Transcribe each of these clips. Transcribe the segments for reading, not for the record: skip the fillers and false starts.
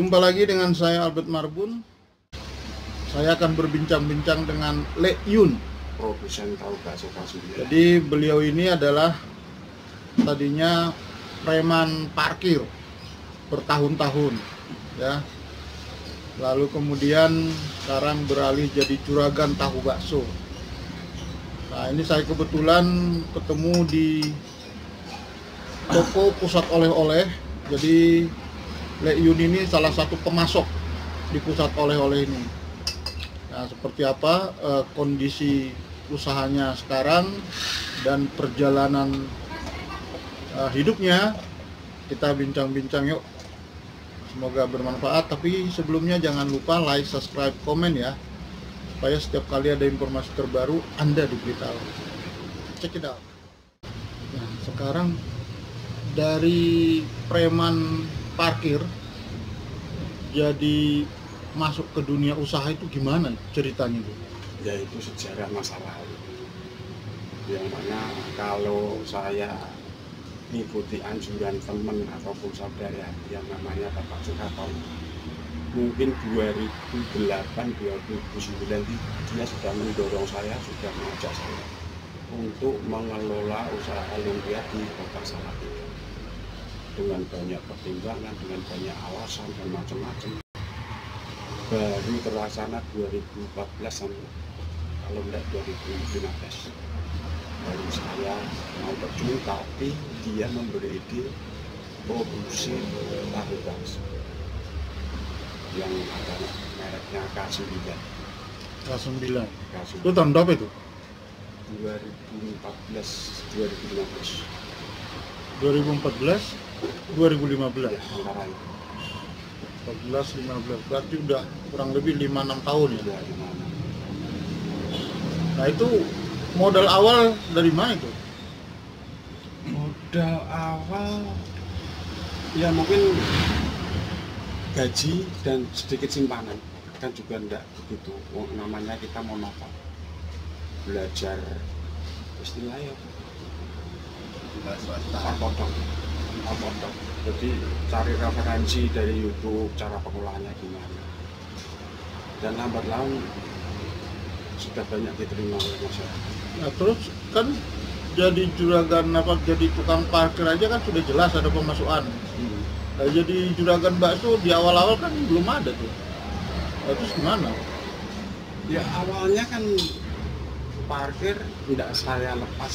Jumpa lagi dengan saya Albert Marbun. Saya akan berbincang-bincang dengan Le Yun, produsen tahu bakso Kasubia. Jadi beliau ini adalah tadinya preman parkir bertahun-tahun, ya. Lalu kemudian sekarang beralih jadi juragan tahu bakso. Nah, ini saya kebetulan ketemu di toko pusat oleh-oleh. Jadi Le Yun ini salah satu pemasok di pusat oleh-oleh ini. Nah, seperti apa kondisi usahanya sekarang dan perjalanan hidupnya, kita bincang-bincang yuk. Semoga bermanfaat, tapi sebelumnya jangan lupa like, subscribe, komen ya, supaya setiap kali ada informasi terbaru Anda diberitahu. Check it out. Nah, sekarang dari preman parkir jadi masuk ke dunia usaha itu gimana ceritanya itu? Ya itu sejarah masa lalu, yang mana kalau saya mengikuti anjuran teman ataupun saudara yang namanya Bapak Soekarno, mungkin 2008-2009 dia sudah mendorong saya, sudah mengajak saya untuk mengelola usaha lumpia di Kota Salatiga dengan banyak pertimbangan, dengan banyak alasan dan macam-macam. Baru terlaksana 2014 sampai kalau tidak 2015 baru saya mau terjun, tapi dia memberi ide produksi tahu bakso yang ada mereknya K9. K9. K9. Itu tahun berapa itu? 2014 2014 2015. ya, antara itu 14 15 berarti udah kurang lebih 5-6 tahun ya. ya, di mana. Nah, itu modal awal dari mana itu? Modal awal ya mungkin gaji dan sedikit simpanan, kan juga enggak begitu. Namanya kita mau nakal, belajar istilahnya otodok. Jadi cari referensi dari YouTube cara pengolahannya gimana, dan lambat laun sudah banyak diterima oleh masyarakat. Nah, terus kan jadi juragan jadi tukang parkir aja kan sudah jelas ada pemasukan. Nah, jadi juragan bakso di awal-awal kan belum ada tuh. Nah, terus gimana? Ya awalnya kan parkir tidak saya lepas,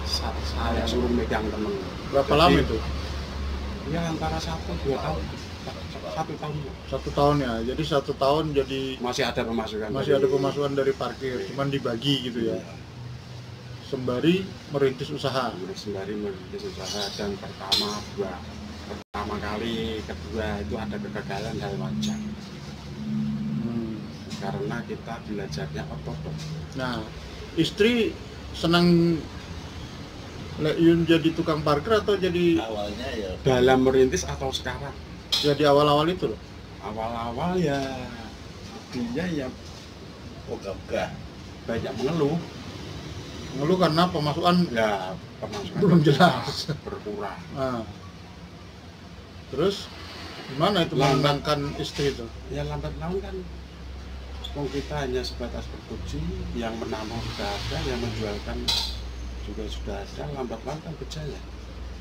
saya suruh megang temen. Berapa lama itu? Ya antara 1-2 tahun. 1 tahun. 1 tahun ya. Jadi 1 tahun jadi Masih ada pemasukan. ada pemasukan dari parkir, cuman dibagi gitu ya. Sembari merintis usaha. Sembari merintis usaha, dan pertama kali, kedua itu ada kegagalan hal wajar. Karena kita belajarnya otodok. Nah, istri senang Le Yun jadi tukang parkir atau jadi awalnya ya Dalam merintis atau sekarang? jadi awal-awal itu loh? Awal-awal ya dia ya ogah-ogah banyak mengeluh. Ngeluh karena pemasukan Ya pemasukan belum jelas. berkurang. Nah, terus gimana itu Lambat. menenangkan istri itu? Ya lambat laun kan, kita hanya sebatas produksi, yang menambah sudah ada, yang menjualkan juga sudah ada, lambat laun kan berjaya.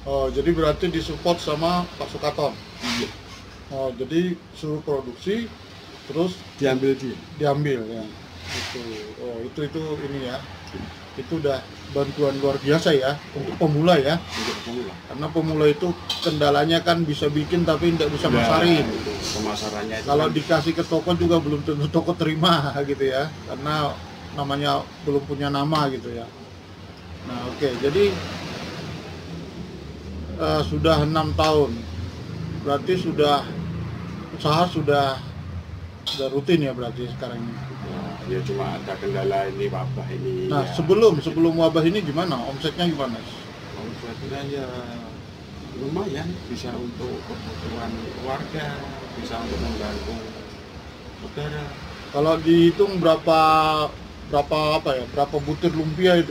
Oh, jadi berarti disupport sama Pak Soekarno. Iya. Oh, jadi suruh produksi terus Diambil dia. diambil ya. Itu. Oh, itu ini ya. Itu udah bantuan luar biasa ya untuk pemula ya. Untuk pemula. Karena pemula itu kendalanya kan bisa bikin tapi tidak bisa masarin. Itu pemasarannya itu Kalau kan dikasih ke toko juga belum tentu toko terima gitu ya. Karena namanya belum punya nama gitu ya. Nah, oke. Jadi sudah 6 tahun. Berarti usaha sudah rutin ya berarti sekarang ini. ya cuma ada kendala ini, wabah ini. Nah, ya. sebelum wabah ini gimana? Omsetnya gimana? Omsetnya ya lumayan, bisa untuk kebutuhan keluarga, bisa untuk membantu saudara. Kalau dihitung berapa butir lumpia itu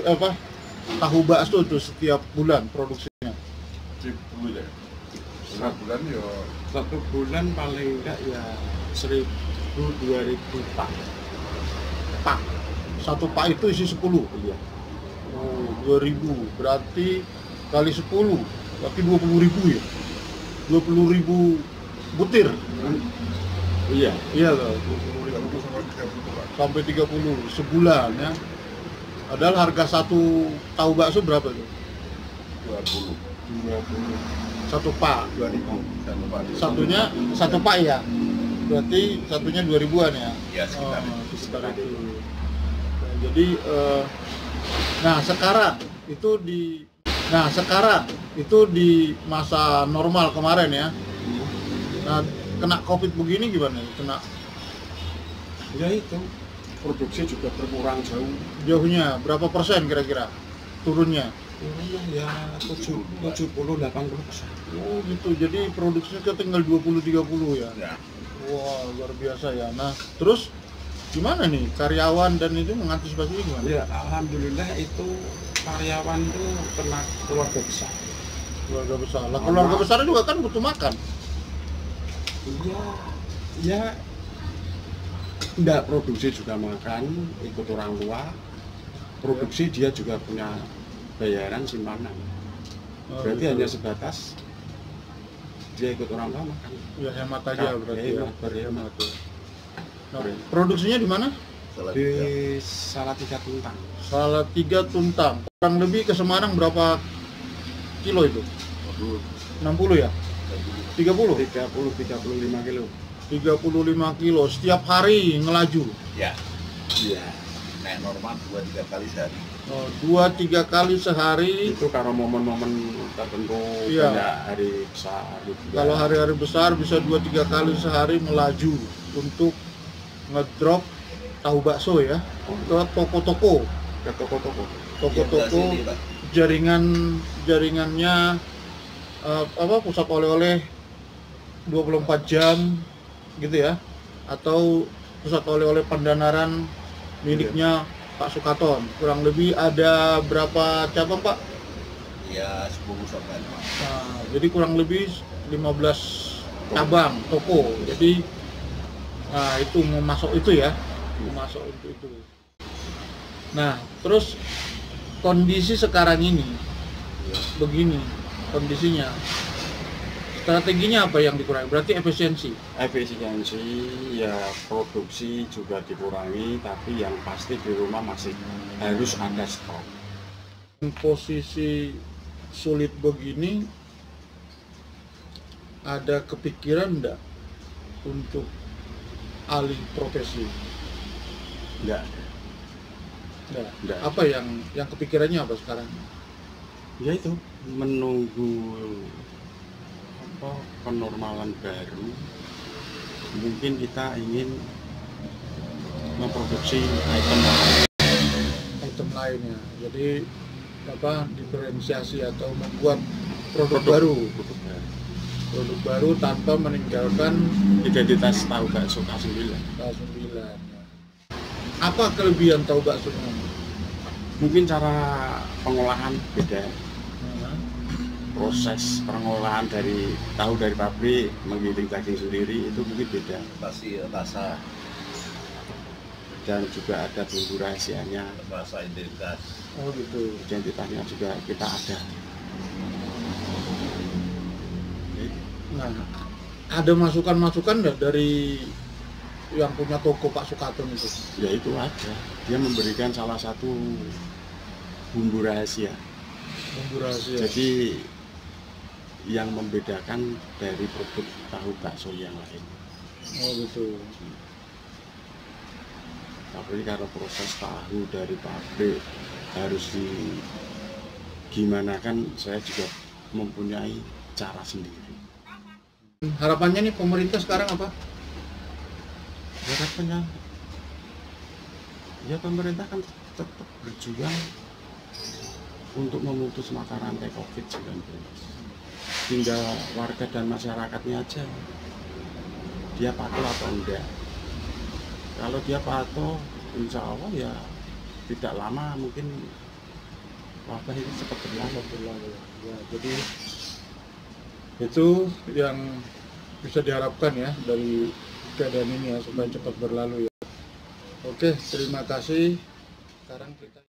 tahu bakso itu setiap bulan produksinya? 1000 ya. bulan yo 1 bulan paling enggak ya 1.000-2.000 pak. Pak. Satu pak itu isi 10. Iya. Oh, 2000. Berarti kali 10. Berarti 20.000 ya. 20.000 butir. Iya. Iya loh. 30 sampai 30 Pak. Sampai 30 sebulan ya. Padahal harga satu tahu bakso berapa tuh? 20 Satu pak. 2000 satu Pak. Satunya satu pak ya. Berarti satunya 2000-an ya. Ya sekitar Oh, sekitar itu. Nah, jadi nah sekarang itu di masa normal kemarin ya. Nah, kena Covid begini gimana? Kena Ya itu produksi juga berkurang jauh. jauhnya berapa persen kira-kira turunnya? Turunnya ya 70-80%. Oh gitu. Jadi produksinya kan tinggal 20-30 ya. ya. Wah, luar biasa ya. Nah, terus gimana nih karyawan dan itu mengantisipasi gimana? Ya alhamdulillah itu karyawan itu kena keluarga besar. Keluarga besar. Lah keluarga besar juga kan butuh makan. Iya, ya enggak produksi juga makan, ikut orang tua. Produksi dia juga punya bayaran simpanan. Oh, Berarti gitu. hanya sebatas dia ikut orang tua makan. Ya hemat aja berarti ya. Berhemat. Nah, produksinya di mana? Salah Di tiga. Salatiga Tuntang. Salatiga Tuntang. Kurang lebih ke Semarang berapa kilo itu? 60 ya? 30? 30-35 kilo. 35 kilo setiap hari ngelaju. Ya. Iya. Kayak normal 2-3 kali sehari. Oh, 2-3 kali sehari. Itu kalau momen-momen tertentu Iya. banyak hari besar. Gitu. Kalau hari-hari besar bisa 2-3 kali sehari melaju untuk ngedrop tahu bakso ya ke toko-toko, Ke toko-toko. toko-toko Sini, Pak. jaringannya pusat oleh-oleh 24 jam gitu ya, atau pusat oleh-oleh Pandanaran miliknya Pak Sukaton. Kurang lebih ada berapa cabang Pak? Ya 10 sampai. Nah, jadi kurang lebih 15 cabang toko. Jadi nah itu mau masuk itu ya, mau masuk untuk itu. Nah, terus kondisi sekarang ini begini kondisinya. Strateginya apa yang dikurangi? Berarti efisiensi. Efisiensi ya, produksi juga dikurangi, tapi yang pasti di rumah masih harus ada stok. Posisi sulit begini, ada kepikiran enggak untuk alih profesi? Enggak. Enggak. Apa yang kepikirannya apa sekarang? Ya itu menunggu penormalan baru. Mungkin kita ingin memproduksi Item lainnya. Jadi diferensiasi atau membuat produk baru tanpa meninggalkan identitas tahu bakso K9. K9 ya. Apa kelebihan tahu bakso ini? Mungkin cara pengolahan beda. Proses pengolahan dari tahu dari pabrik menggiling daging sendiri itu mungkin beda. Pasti rasa Dan juga ada bumbu rahasianya. rasa identitas. Oh gitu. Identitasnya juga kita ada. Nah, ada masukan-masukan nggak dari yang punya toko Pak Sukaton itu? Ya itu ada. Dia memberikan salah satu bumbu rahasia. Bumbu rahasia. Jadi yang membedakan dari produk tahu bakso yang lain. Oh gitu. Tapi karena proses tahu dari pabrik harus gimana kan, saya juga mempunyai cara sendiri. Harapannya nih pemerintah sekarang apa? Harapannya ya pemerintah kan tetap berjuang untuk memutus mata rantai COVID-19. Tinggal warga dan masyarakatnya aja, dia patuh atau enggak. Kalau dia patuh, insya Allah ya tidak lama mungkin wabah ini cepat berlalu. Ya, jadi Itu yang bisa diharapkan ya dari keadaan ini ya, supaya cepat berlalu ya. Oke, terima kasih. Sekarang kita